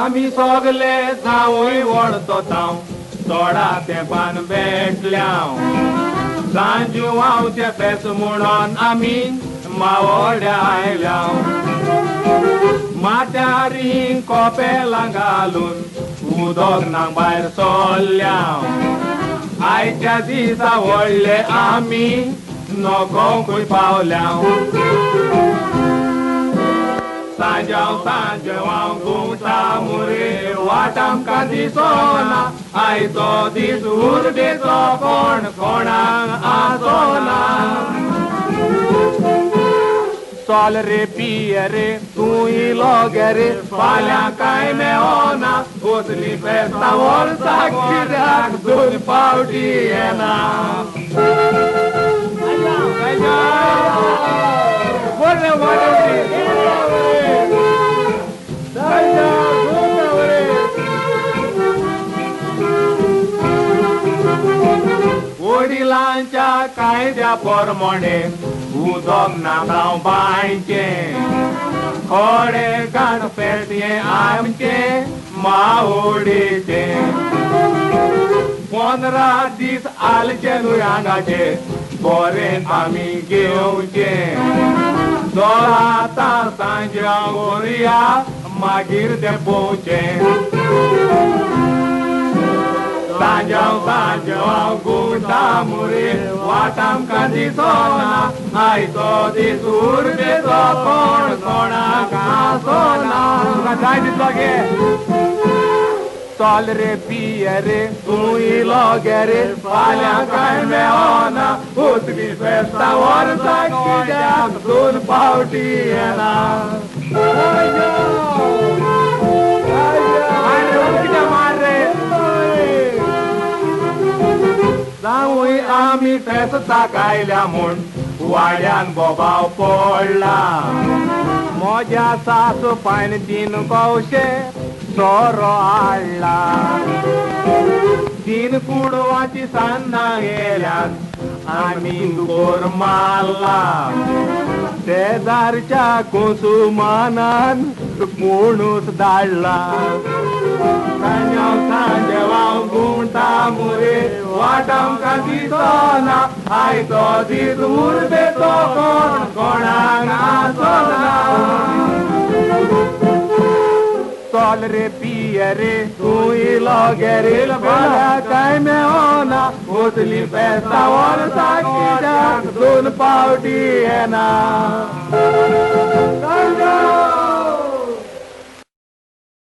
आमी सोगले जावूय वळतो ताव थोडा तेंपान भेटल्याव सांजू हांवचे फेस म्हणून आमी मावड्या आयल्याव माथ्यारी कोपेलां घालून उदक नांग भायर सोल्ल्याव आयच्या दिसा व्हडले आमी नोकोंकूय पावल्याव सांजाव हांव घुमटा मुरे वाट आमकां दिसोना आयचो दीस उर्बेचो कोण कोणाक आसोना चल रे पिये रे तूं इलो गे रे फाल्यां कांय मेळोना कसली फेस्तां वर्साक कित्याक दोन पावटी येना वडिलांच्या कायद्या पोरमोणे उदक नाका बांयचे खोडे गाण पेटये आमचे मावडीचे 15 दीस आलचे न्हय हांगाचे बरें आमी घेवचे दोळा सांजे गोरया मागीर ते पोवचे सांजाव गुंडा मुरे वाट आमकां दिसोना आयचो दीस उर्बेचो कोण कोणाक आसोना तुका जाय दिसलो गे चल रे पिये रे तूं इलो गे रे फाल्यां कांय मेळोना उसली फेस्तां वर्साक कित्याक दोन पावटी येना जावूय आमी फेस्ताक आयल्या म्हूण वाड्यान बोबाव पडला म्हज्या सासू पायन 3 कवशे सोरो हाडला 3 कुडवाची सान्नां गेल्यात आमी दुकोर मारला शेजारच्या कुसुमानान कोणूच धाडला सांजे हांव घुमटा मुरे वाट आमकां दिसोना आयचो दीस उर्बेचो कोण कोणाक आसोना चल रे पिये रे तूं इलो गे रे फाल्यां कांय मेळोना उसली फेस्तां वर्साक कित्याक दोन पावटी येना